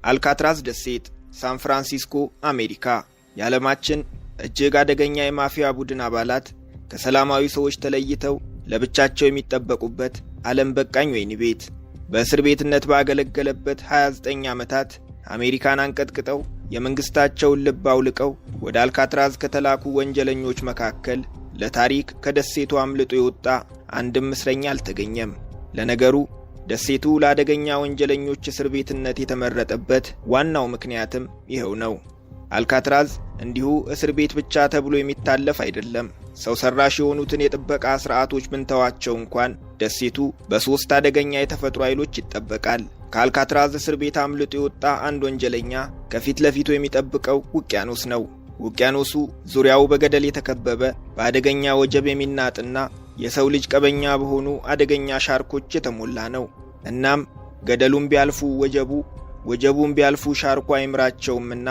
አልካትራዝ ደሴት ሳን ፍራንሲስኮ አሜሪካ። የዓለማችን እጅግ አደገኛ የማፊያ ቡድን አባላት ከሰላማዊ ሰዎች ተለይተው ለብቻቸው የሚጠበቁበት ዓለም በቃኝ ወህኒ ቤት። በእስር ቤትነት ባገለገለበት 29 ዓመታት አሜሪካን አንቀጥቅጠው የመንግስታቸውን ልብ አውልቀው ወደ አልካትራዝ ከተላኩ ወንጀለኞች መካከል ለታሪክ ከደሴቱ አምልጦ የወጣ አንድም እስረኛ አልተገኘም። ለነገሩ ደሴቱ ለአደገኛ ወንጀለኞች እስር ቤትነት የተመረጠበት ዋናው ምክንያትም ይኸው ነው። አልካትራዝ እንዲሁ እስር ቤት ብቻ ተብሎ የሚታለፍ አይደለም። ሰው ሰራሽ የሆኑትን የጥበቃ ስርዓቶች ብንተዋቸው እንኳን ደሴቱ በሶስት አደገኛ የተፈጥሮ ኃይሎች ይጠበቃል። ከአልካትራዝ እስር ቤት አምልጦ የወጣ አንድ ወንጀለኛ ከፊት ለፊቱ የሚጠብቀው ውቅያኖስ ነው። ውቅያኖሱ ዙሪያው በገደል የተከበበ በአደገኛ ወጀብ የሚናጥና የሰው ልጅ ቀበኛ በሆኑ አደገኛ ሻርኮች የተሞላ ነው። እናም ገደሉን ቢያልፉ ወጀቡን ቢያልፉ ሻርኩ አይምራቸውምና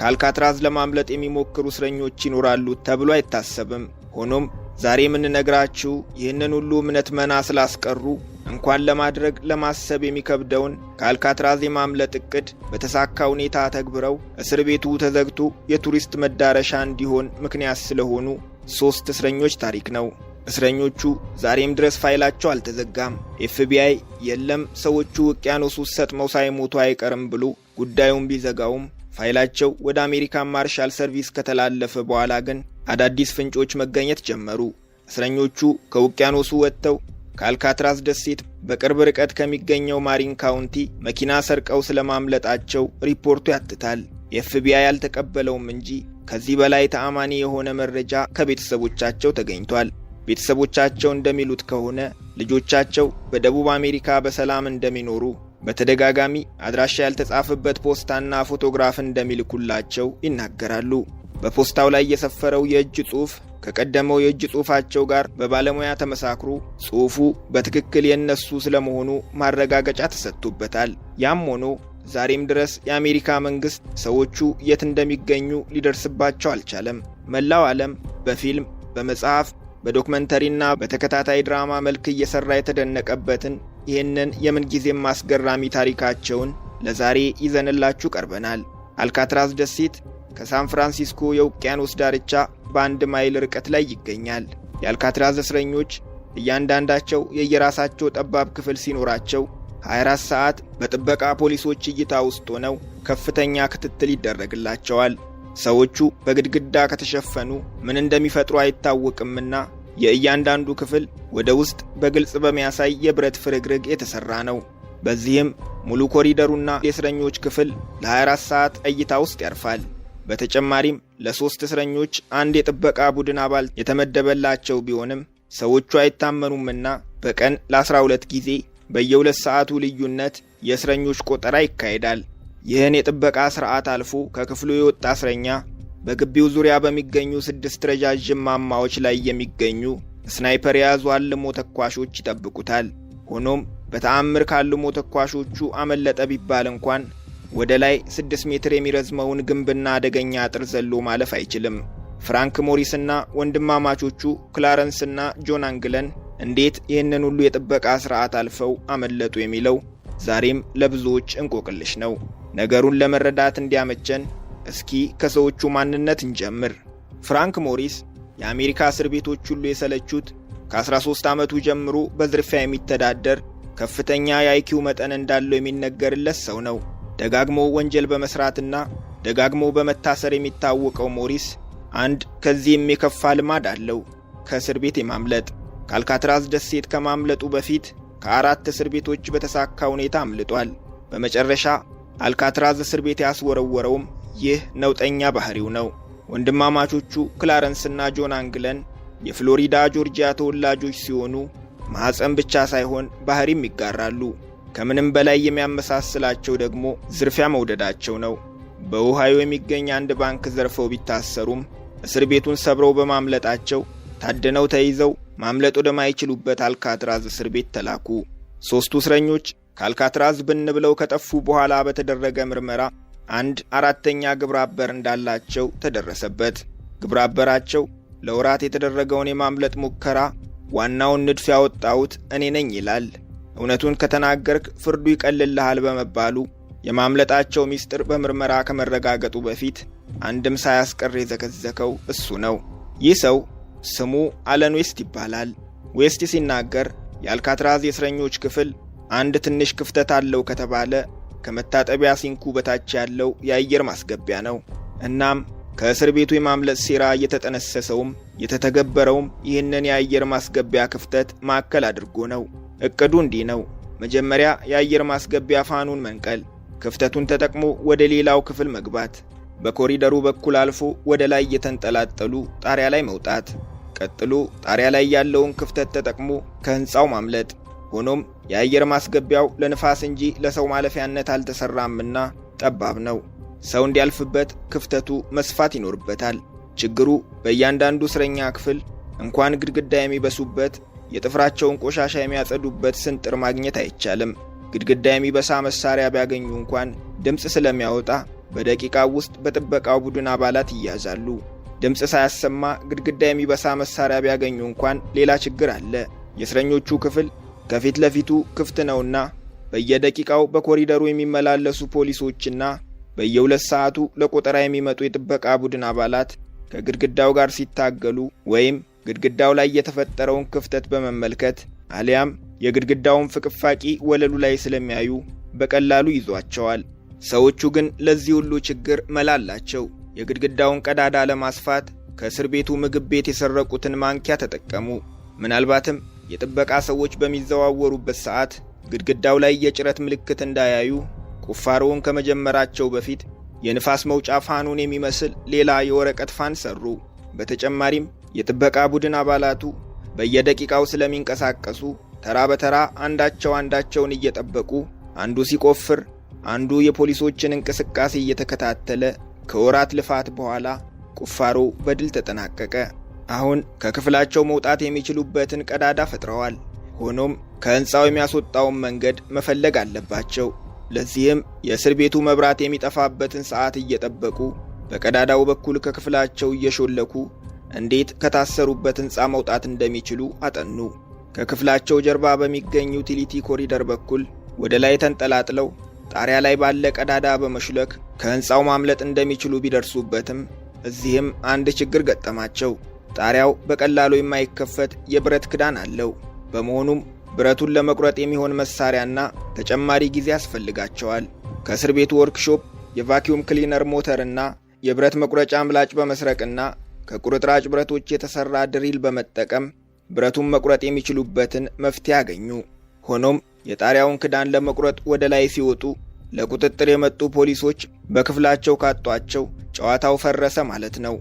ከአልካትራዝ ለማምለጥ የሚሞክሩ እስረኞች ይኖራሉ ተብሎ አይታሰብም። ሆኖም ዛሬ የምንነግራችሁ ይህንን ሁሉ እምነት መና ስላስቀሩ እንኳን ለማድረግ ለማሰብ የሚከብደውን ከአልካትራዝ የማምለጥ እቅድ በተሳካ ሁኔታ ተግብረው እስር ቤቱ ተዘግቶ የቱሪስት መዳረሻ እንዲሆን ምክንያት ስለሆኑ 3 እስረኞች ታሪክ ነው። እስረኞቹ ዛሬም ድረስ ፋይላቸው አልተዘጋም። ኤፍቢአይ የለም ሰዎቹ ውቅያኖስ ውስጥ ሰጥመው ሳይሞቱ አይቀርም ብሎ ጉዳዩን ቢዘጋውም ፋይላቸው ወደ አሜሪካን ማርሻል ሰርቪስ ከተላለፈ በኋላ ግን አዳዲስ ፍንጮች መገኘት ጀመሩ። እስረኞቹ ከውቅያኖሱ ወጥተው ከአልካትራዝ ደሴት በቅርብ ርቀት ከሚገኘው ማሪን ካውንቲ መኪና ሰርቀው ስለማምለጣቸው ሪፖርቱ ያትታል። ኤፍቢአይ ያልተቀበለውም እንጂ ከዚህ በላይ ተአማኒ የሆነ መረጃ ከቤተሰቦቻቸው ተገኝቷል። ቤተሰቦቻቸው እንደሚሉት ከሆነ ልጆቻቸው በደቡብ አሜሪካ በሰላም እንደሚኖሩ በተደጋጋሚ አድራሻ ያልተጻፈበት ፖስታና ፎቶግራፍ እንደሚልኩላቸው ይናገራሉ። በፖስታው ላይ የሰፈረው የእጅ ጽሑፍ ከቀደመው የእጅ ጽሑፋቸው ጋር በባለሙያ ተመሳክሮ ጽሑፉ በትክክል የነሱ ስለመሆኑ ማረጋገጫ ተሰጥቶበታል። ያም ሆኖ ዛሬም ድረስ የአሜሪካ መንግስት ሰዎቹ የት እንደሚገኙ ሊደርስባቸው አልቻለም። መላው ዓለም በፊልም፣ በመጽሐፍ፣ በዶክመንተሪና በተከታታይ ድራማ መልክ እየሰራ የተደነቀበትን ይህንን የምንጊዜም አስገራሚ ታሪካቸውን ለዛሬ ይዘንላችሁ ቀርበናል። አልካትራዝ ደሴት ከሳን ፍራንሲስኮ የውቅያኖስ ዳርቻ በ1 ማይል ርቀት ላይ ይገኛል። የአልካትራዝ እስረኞች እያንዳንዳቸው የየራሳቸው ጠባብ ክፍል ሲኖራቸው 24 ሰዓት በጥበቃ ፖሊሶች እይታ ውስጥ ሆነው ከፍተኛ ክትትል ይደረግላቸዋል። ሰዎቹ በግድግዳ ከተሸፈኑ ምን እንደሚፈጥሩ አይታወቅምና የእያንዳንዱ ክፍል ወደ ውስጥ በግልጽ በሚያሳይ የብረት ፍርግርግ የተሰራ ነው። በዚህም ሙሉ ኮሪደሩና የእስረኞች ክፍል ለ24 ሰዓት እይታ ውስጥ ያርፋል። በተጨማሪም ለ3 እስረኞች አንድ የጥበቃ ቡድን አባል የተመደበላቸው ቢሆንም ሰዎቹ አይታመኑምና በቀን ለ12 ጊዜ በየ2 ሰዓቱ ልዩነት የእስረኞች ቆጠራ ይካሄዳል። ይህን የጥበቃ ስርዓት አልፎ ከክፍሉ የወጣ እስረኛ በግቢው ዙሪያ በሚገኙ 6 ረጃጅም ማማዎች ላይ የሚገኙ ስናይፐር የያዙ አልሞ ተኳሾች ይጠብቁታል። ሆኖም በተአምር ካልሞ ተኳሾቹ አመለጠ ቢባል እንኳን ወደ ላይ 6 ሜትር የሚረዝመውን ግንብና አደገኛ አጥር ዘሎ ማለፍ አይችልም። ፍራንክ ሞሪስና ወንድማማቾቹ ክላረንስና ጆን አንግለን እንዴት ይህንን ሁሉ የጥበቃ ስርዓት አልፈው አመለጡ የሚለው ዛሬም ለብዙዎች እንቆቅልሽ ነው። ነገሩን ለመረዳት እንዲያመቸን እስኪ ከሰዎቹ ማንነት እንጀምር። ፍራንክ ሞሪስ የአሜሪካ እስር ቤቶች ሁሉ የሰለቹት ከ13 ዓመቱ ጀምሮ በዝርፊያ የሚተዳደር ከፍተኛ የአይኪው መጠን እንዳለው የሚነገርለት ሰው ነው። ደጋግሞ ወንጀል በመስራትና ደጋግሞ በመታሰር የሚታወቀው ሞሪስ አንድ ከዚህም የከፋ ልማድ አለው፣ ከእስር ቤት የማምለጥ። ከአልካትራዝ ደሴት ከማምለጡ በፊት ከ4 እስር ቤቶች በተሳካ ሁኔታ አምልጧል። በመጨረሻ አልካትራዝ እስር ቤት ያስወረወረውም ይህ ነውጠኛ ባህሪው ነው። ወንድማማቾቹ ክላረንስና ጆን አንግለን የፍሎሪዳ ጆርጂያ ተወላጆች ሲሆኑ ማህፀን ብቻ ሳይሆን ባህሪም ይጋራሉ። ከምንም በላይ የሚያመሳስላቸው ደግሞ ዝርፊያ መውደዳቸው ነው። በኦሃዮ የሚገኝ አንድ ባንክ ዘርፈው ቢታሰሩም እስር ቤቱን ሰብረው በማምለጣቸው ታድነው ተይዘው ማምለጥ ወደማይችሉበት አልካትራዝ እስር ቤት ተላኩ። 3ቱ እስረኞች ከአልካትራዝ ብን ብለው ከጠፉ በኋላ በተደረገ ምርመራ 1/4ኛ ግብረ አበር እንዳላቸው ተደረሰበት። ግብረ አበራቸው ለወራት የተደረገውን የማምለጥ ሙከራ ዋናውን ንድፍ ያወጣሁት እኔ ነኝ ይላል። እውነቱን ከተናገርክ ፍርዱ ይቀልልሃል በመባሉ የማምለጣቸው ሚስጥር በምርመራ ከመረጋገጡ በፊት አንድም ሳያስቀር የዘከዘከው እሱ ነው። ይህ ሰው ስሙ አለን ዌስት ይባላል። ዌስት ሲናገር የአልካትራዝ የእስረኞች ክፍል አንድ ትንሽ ክፍተት አለው ከተባለ ከመታጠቢያ ሲንኩ በታች ያለው የአየር ማስገቢያ ነው። እናም ከእስር ቤቱ የማምለጥ ሴራ የተጠነሰሰውም የተተገበረውም ይህንን የአየር ማስገቢያ ክፍተት ማዕከል አድርጎ ነው። እቅዱ እንዲህ ነው። መጀመሪያ የአየር ማስገቢያ ፋኑን መንቀል፣ ክፍተቱን ተጠቅሞ ወደ ሌላው ክፍል መግባት፣ በኮሪደሩ በኩል አልፎ ወደ ላይ የተንጠላጠሉ ጣሪያ ላይ መውጣት፣ ቀጥሎ ጣሪያ ላይ ያለውን ክፍተት ተጠቅሞ ከህንፃው ማምለጥ። ሆኖም የአየር ማስገቢያው ለንፋስ እንጂ ለሰው ማለፊያነት አልተሰራምና ጠባብ ነው። ሰው እንዲያልፍበት ክፍተቱ መስፋት ይኖርበታል። ችግሩ በእያንዳንዱ እስረኛ ክፍል እንኳን ግድግዳ የሚበሱበት የጥፍራቸውን ቆሻሻ የሚያጸዱበት ስንጥር ማግኘት አይቻልም። ግድግዳ የሚበሳ መሳሪያ ቢያገኙ እንኳን ድምፅ ስለሚያወጣ በደቂቃው ውስጥ በጥበቃው ቡድን አባላት ይያዛሉ። ድምፅ ሳያሰማ ግድግዳ የሚበሳ መሳሪያ ቢያገኙ እንኳን ሌላ ችግር አለ። የእስረኞቹ ክፍል ከፊት ለፊቱ ክፍት ነውና በየደቂቃው በኮሪደሩ የሚመላለሱ ፖሊሶችና በየ2 ሰዓቱ ለቆጠራ የሚመጡ የጥበቃ ቡድን አባላት ከግድግዳው ጋር ሲታገሉ ወይም ግድግዳው ላይ የተፈጠረውን ክፍተት በመመልከት አሊያም የግድግዳውን ፍቅፋቂ ወለሉ ላይ ስለሚያዩ በቀላሉ ይዟቸዋል። ሰዎቹ ግን ለዚህ ሁሉ ችግር መላ አላቸው። የግድግዳውን ቀዳዳ ለማስፋት ከእስር ቤቱ ምግብ ቤት የሰረቁትን ማንኪያ ተጠቀሙ። ምናልባትም የጥበቃ ሰዎች በሚዘዋወሩበት ሰዓት ግድግዳው ላይ የጭረት ምልክት እንዳያዩ ቁፋሮውን ከመጀመራቸው በፊት የንፋስ መውጫ ፋኑን የሚመስል ሌላ የወረቀት ፋን ሰሩ። በተጨማሪም የጥበቃ ቡድን አባላቱ በየደቂቃው ስለሚንቀሳቀሱ ተራ በተራ አንዳቸውን እየጠበቁ አንዱ ሲቆፍር አንዱ የፖሊሶችን እንቅስቃሴ እየተከታተለ ከወራት ልፋት በኋላ ቁፋሮ በድል ተጠናቀቀ። አሁን ከክፍላቸው መውጣት የሚችሉበትን ቀዳዳ ፈጥረዋል። ሆኖም ከህንፃው የሚያስወጣውን መንገድ መፈለግ አለባቸው። ለዚህም የእስር ቤቱ መብራት የሚጠፋበትን ሰዓት እየጠበቁ በቀዳዳው በኩል ከክፍላቸው እየሾለኩ እንዴት ከታሰሩበት ህንፃ መውጣት እንደሚችሉ አጠኑ። ከክፍላቸው ጀርባ በሚገኝ ዩቲሊቲ ኮሪደር በኩል ወደ ላይ ተንጠላጥለው ጣሪያ ላይ ባለ ቀዳዳ በመሽለክ ከህንፃው ማምለጥ እንደሚችሉ ቢደርሱበትም እዚህም አንድ ችግር ገጠማቸው። ጣሪያው በቀላሉ የማይከፈት የብረት ክዳን አለው። በመሆኑም ብረቱን ለመቁረጥ የሚሆን መሳሪያና ተጨማሪ ጊዜ ያስፈልጋቸዋል። ከእስር ቤቱ ወርክሾፕ የቫኪዩም ክሊነር ሞተርና የብረት መቁረጫ ምላጭ በመስረቅና ከቁርጥራጭ ብረቶች የተሰራ ድሪል በመጠቀም ብረቱን መቁረጥ የሚችሉበትን መፍትሄ አገኙ። ሆኖም የጣሪያውን ክዳን ለመቁረጥ ወደ ላይ ሲወጡ ለቁጥጥር የመጡ ፖሊሶች በክፍላቸው ካጧቸው ጨዋታው ፈረሰ ማለት ነው።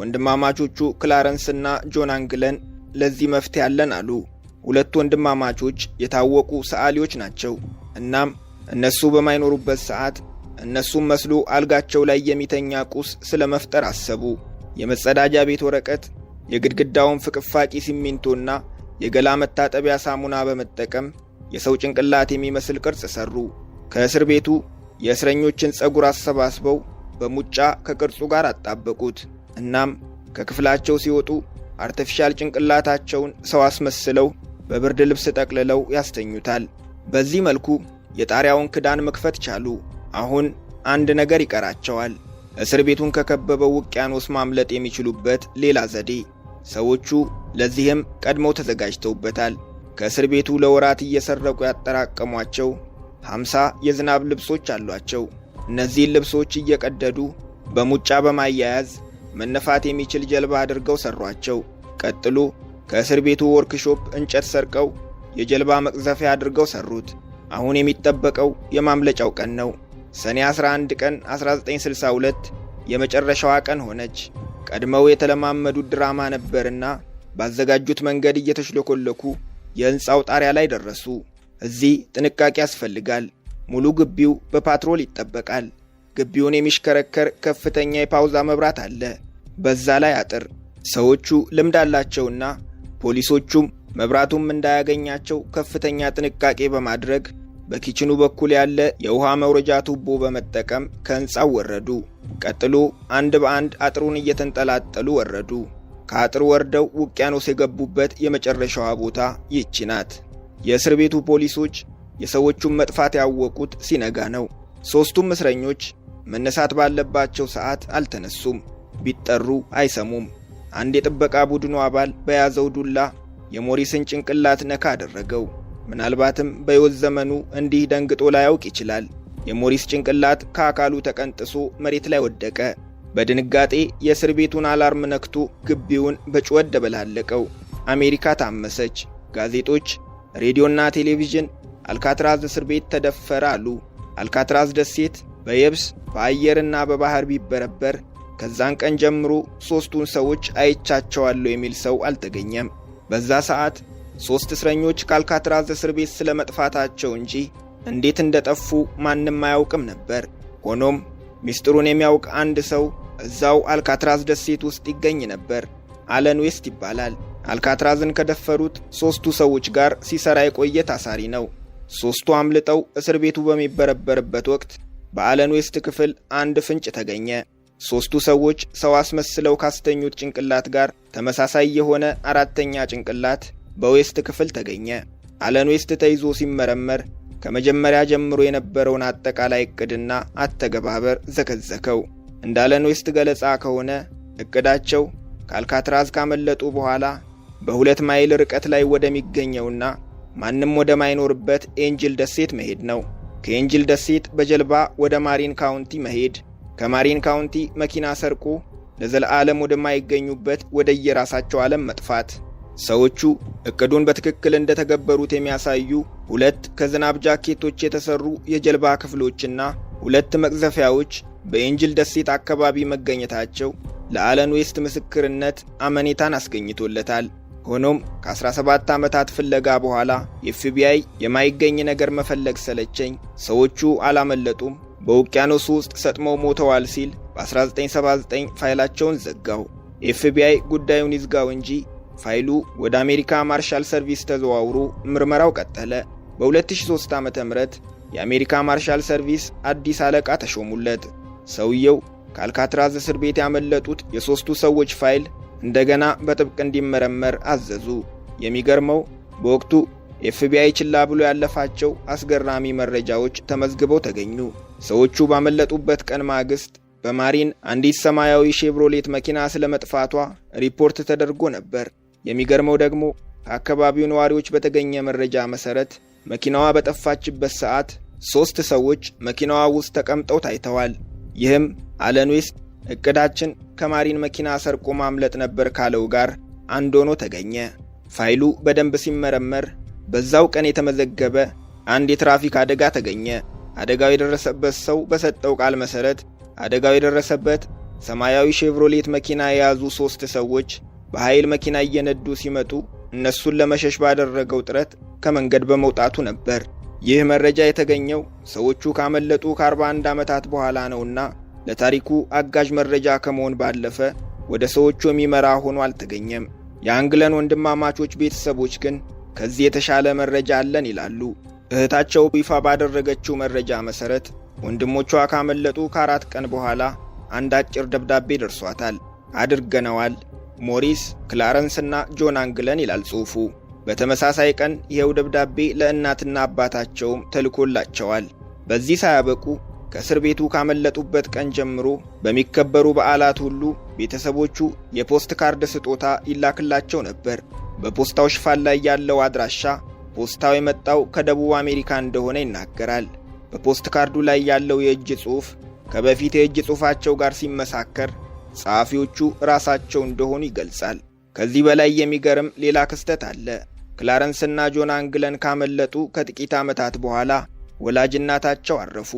ወንድማማቾቹ ክላረንስና ጆን አንግለን ለዚህ መፍትሄ አለን አሉ። ሁለቱ ወንድማማቾች የታወቁ ሰዓሊዎች ናቸው። እናም እነሱ በማይኖሩበት ሰዓት እነሱም መስሎ አልጋቸው ላይ የሚተኛ ቁስ ስለመፍጠር አሰቡ። የመጸዳጃ ቤት ወረቀት፣ የግድግዳውን ፍቅፋቂ ሲሚንቶና የገላ መታጠቢያ ሳሙና በመጠቀም የሰው ጭንቅላት የሚመስል ቅርጽ ሰሩ። ከእስር ቤቱ የእስረኞችን ጸጉር አሰባስበው በሙጫ ከቅርጹ ጋር አጣበቁት። እናም ከክፍላቸው ሲወጡ አርቲፊሻል ጭንቅላታቸውን ሰው አስመስለው በብርድ ልብስ ጠቅልለው ያስተኙታል። በዚህ መልኩ የጣሪያውን ክዳን መክፈት ቻሉ። አሁን አንድ ነገር ይቀራቸዋል። እስር ቤቱን ከከበበው ውቅያኖስ ማምለጥ የሚችሉበት ሌላ ዘዴ። ሰዎቹ ለዚህም ቀድመው ተዘጋጅተውበታል። ከእስር ቤቱ ለወራት እየሰረቁ ያጠራቀሟቸው 50 የዝናብ ልብሶች አሏቸው። እነዚህን ልብሶች እየቀደዱ በሙጫ በማያያዝ መነፋት የሚችል ጀልባ አድርገው ሰሯቸው። ቀጥሎ ከእስር ቤቱ ወርክሾፕ እንጨት ሰርቀው የጀልባ መቅዘፊያ አድርገው ሰሩት። አሁን የሚጠበቀው የማምለጫው ቀን ነው። ሰኔ 11 ቀን 1962 የመጨረሻዋ ቀን ሆነች። ቀድመው የተለማመዱት ድራማ ነበርና ባዘጋጁት መንገድ እየተሽለኮለኩ የህንፃው ጣሪያ ላይ ደረሱ። እዚህ ጥንቃቄ ያስፈልጋል። ሙሉ ግቢው በፓትሮል ይጠበቃል። ግቢውን የሚሽከረከር ከፍተኛ የፓውዛ መብራት አለ። በዛ ላይ አጥር። ሰዎቹ ልምድ አላቸውና ፖሊሶቹም መብራቱም እንዳያገኛቸው ከፍተኛ ጥንቃቄ በማድረግ በኪችኑ በኩል ያለ የውሃ መውረጃ ቱቦ በመጠቀም ከህንፃው ወረዱ። ቀጥሎ አንድ በአንድ አጥሩን እየተንጠላጠሉ ወረዱ። ከአጥር ወርደው ውቅያኖስ የገቡበት የመጨረሻዋ ቦታ ይህች ናት። የእስር ቤቱ ፖሊሶች የሰዎቹን መጥፋት ያወቁት ሲነጋ ነው። ሦስቱም እስረኞች መነሳት ባለባቸው ሰዓት አልተነሱም። ቢጠሩ አይሰሙም። አንድ የጥበቃ ቡድኑ አባል በያዘው ዱላ የሞሪስን ጭንቅላት ነካ አደረገው። ምናልባትም በሕይወት ዘመኑ እንዲህ ደንግጦ ላያውቅ ይችላል። የሞሪስ ጭንቅላት ከአካሉ ተቀንጥሶ መሬት ላይ ወደቀ። በድንጋጤ የእስር ቤቱን አላርም ነክቶ ግቢውን በጩኸት ደበላለቀው። አሜሪካ ታመሰች። ጋዜጦች፣ ሬዲዮና ቴሌቪዥን አልካትራዝ እስር ቤት ተደፈረ አሉ። አልካትራዝ ደሴት በየብስ በአየርና በባህር ቢበረበር ከዛን ቀን ጀምሮ ሦስቱን ሰዎች አይቻቸዋለሁ የሚል ሰው አልተገኘም። በዛ ሰዓት 3 እስረኞች ከአልካትራዝ እስር ቤት ስለመጥፋታቸው እንጂ እንዴት እንደጠፉ ማንም አያውቅም ነበር። ሆኖም ሚስጥሩን የሚያውቅ አንድ ሰው እዛው አልካትራዝ ደሴት ውስጥ ይገኝ ነበር። አለን ዌስት ይባላል። አልካትራዝን ከደፈሩት 3ቱ ሰዎች ጋር ሲሰራ የቆየ ታሳሪ ነው። 3ቱ አምልጠው እስር ቤቱ በሚበረበርበት ወቅት በአለን ዌስት ክፍል አንድ ፍንጭ ተገኘ። 3ቱ ሰዎች ሰው አስመስለው ካስተኙት ጭንቅላት ጋር ተመሳሳይ የሆነ አራተኛ ጭንቅላት በዌስት ክፍል ተገኘ። አለን ዌስት ተይዞ ሲመረመር ከመጀመሪያ ጀምሮ የነበረውን አጠቃላይ ዕቅድና አተገባበር ዘከዘከው። እንደ አለን ዌስት ገለጻ ከሆነ ዕቅዳቸው ከአልካትራዝ ካመለጡ በኋላ በ2 ማይል ርቀት ላይ ወደሚገኘውና ማንም ወደማይኖርበት ኤንጅል ደሴት መሄድ ነው። ከኤንጅል ደሴት በጀልባ ወደ ማሪን ካውንቲ መሄድ፣ ከማሪን ካውንቲ መኪና ሰርቆ ለዘለዓለም ወደማይገኙበት ወደ የራሳቸው ዓለም መጥፋት። ሰዎቹ ዕቅዱን በትክክል እንደተገበሩት የሚያሳዩ 2 ከዝናብ ጃኬቶች የተሰሩ የጀልባ ክፍሎችና 2 መቅዘፊያዎች በኤንጅል ደሴት አካባቢ መገኘታቸው ለአለን ዌስት ምስክርነት አመኔታን አስገኝቶለታል። ሆኖም ከ17 ዓመታት ፍለጋ በኋላ ኤፍቢአይ የማይገኝ ነገር መፈለግ ሰለቸኝ፣ ሰዎቹ አላመለጡም፣ በውቅያኖስ ውስጥ ሰጥመው ሞተዋል ሲል በ1979 ፋይላቸውን ዘጋው። ኤፍቢአይ ጉዳዩን ይዝጋው እንጂ ፋይሉ ወደ አሜሪካ ማርሻል ሰርቪስ ተዘዋውሮ ምርመራው ቀጠለ። በ2003 ዓ.ም የአሜሪካ ማርሻል ሰርቪስ አዲስ አለቃ ተሾሙለት። ሰውየው ከአልካትራዝ እስር ቤት ያመለጡት የ3ቱ ሰዎች ፋይል እንደገና በጥብቅ እንዲመረመር አዘዙ። የሚገርመው በወቅቱ ኤፍቢአይ ችላ ብሎ ያለፋቸው አስገራሚ መረጃዎች ተመዝግበው ተገኙ። ሰዎቹ ባመለጡበት ቀን ማግስት በማሪን አንዲት ሰማያዊ ሼቭሮሌት መኪና ስለመጥፋቷ ሪፖርት ተደርጎ ነበር። የሚገርመው ደግሞ ከአካባቢው ነዋሪዎች በተገኘ መረጃ መሰረት መኪናዋ በጠፋችበት ሰዓት 3 ሰዎች መኪናዋ ውስጥ ተቀምጠው ታይተዋል። ይህም አለን ዌስት ዕቅዳችን ከማሪን መኪና ሰርቆ ማምለጥ ነበር ካለው ጋር አንድ ሆኖ ተገኘ። ፋይሉ በደንብ ሲመረመር በዛው ቀን የተመዘገበ አንድ የትራፊክ አደጋ ተገኘ። አደጋው የደረሰበት ሰው በሰጠው ቃል መሰረት አደጋው የደረሰበት ሰማያዊ ሼቭሮሌት መኪና የያዙ 3 ሰዎች በኃይል መኪና እየነዱ ሲመጡ እነሱን ለመሸሽ ባደረገው ጥረት ከመንገድ በመውጣቱ ነበር። ይህ መረጃ የተገኘው ሰዎቹ ካመለጡ ከ41 ዓመታት በኋላ ነውና ለታሪኩ አጋዥ መረጃ ከመሆን ባለፈ ወደ ሰዎቹ የሚመራ ሆኖ አልተገኘም። የአንግለን ወንድማማቾች ቤተሰቦች ግን ከዚህ የተሻለ መረጃ አለን ይላሉ። እህታቸው ይፋ ባደረገችው መረጃ መሰረት ወንድሞቿ ካመለጡ ከ4 ቀን በኋላ አንድ አጭር ደብዳቤ ደርሷታል። አድርገነዋል፣ ሞሪስ፣ ክላረንስና ጆን አንግለን ይላል ጽሑፉ። በተመሳሳይ ቀን ይኸው ደብዳቤ ለእናትና አባታቸውም ተልኮላቸዋል። በዚህ ሳያበቁ ከእስር ቤቱ ካመለጡበት ቀን ጀምሮ በሚከበሩ በዓላት ሁሉ ቤተሰቦቹ የፖስት ካርድ ስጦታ ይላክላቸው ነበር። በፖስታው ሽፋን ላይ ያለው አድራሻ ፖስታው የመጣው ከደቡብ አሜሪካ እንደሆነ ይናገራል። በፖስት ካርዱ ላይ ያለው የእጅ ጽሑፍ ከበፊት የእጅ ጽሑፋቸው ጋር ሲመሳከር ጸሐፊዎቹ ራሳቸው እንደሆኑ ይገልጻል። ከዚህ በላይ የሚገርም ሌላ ክስተት አለ። ክላረንስና ጆን አንግለን ካመለጡ ከጥቂት ዓመታት በኋላ ወላጅ እናታቸው አረፉ።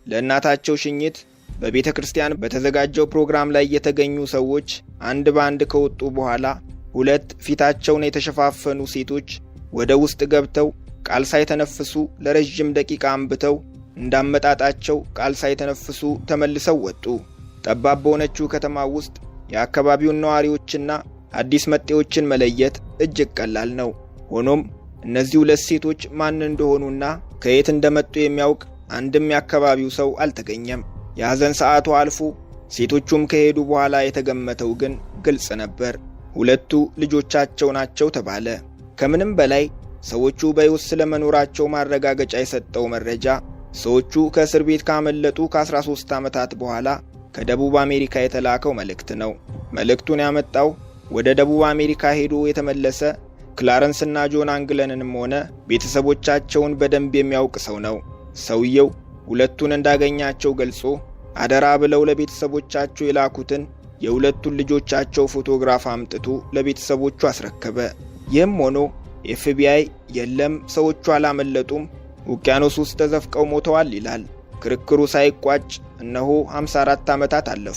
ለእናታቸው ሽኝት በቤተ ክርስቲያን በተዘጋጀው ፕሮግራም ላይ የተገኙ ሰዎች አንድ ባንድ ከወጡ በኋላ 2 ፊታቸውን የተሸፋፈኑ ሴቶች ወደ ውስጥ ገብተው ቃል ሳይተነፍሱ ለረጅም ደቂቃ አንብተው እንዳመጣጣቸው ቃል ሳይተነፍሱ ተመልሰው ወጡ። ጠባብ በሆነችው ከተማ ውስጥ የአካባቢውን ነዋሪዎችና አዲስ መጤዎችን መለየት እጅግ ቀላል ነው። ሆኖም እነዚህ 2 ሴቶች ማን እንደሆኑና ከየት እንደመጡ የሚያውቅ አንድም የአካባቢው ሰው አልተገኘም። የሐዘን ሰዓቱ አልፎ ሴቶቹም ከሄዱ በኋላ የተገመተው ግን ግልጽ ነበር። 2ቱ ልጆቻቸው ናቸው ተባለ። ከምንም በላይ ሰዎቹ በሕይወት ስለመኖራቸው ማረጋገጫ የሰጠው መረጃ ሰዎቹ ከእስር ቤት ካመለጡ ከ13 ዓመታት በኋላ ከደቡብ አሜሪካ የተላከው መልእክት ነው። መልእክቱን ያመጣው ወደ ደቡብ አሜሪካ ሄዶ የተመለሰ ክላረንስና ጆን አንግለንንም ሆነ ቤተሰቦቻቸውን በደንብ የሚያውቅ ሰው ነው። ሰውየው ሁለቱን እንዳገኛቸው ገልጾ አደራ ብለው ለቤተሰቦቻቸው የላኩትን የሁለቱን ልጆቻቸው ፎቶግራፍ አምጥቶ ለቤተሰቦቹ አስረከበ። ይህም ሆኖ ኤፍቢአይ የለም ሰዎቹ አላመለጡም፣ ውቅያኖስ ውስጥ ተዘፍቀው ሞተዋል ይላል። ክርክሩ ሳይቋጭ እነሆ 54 ዓመታት አለፉ።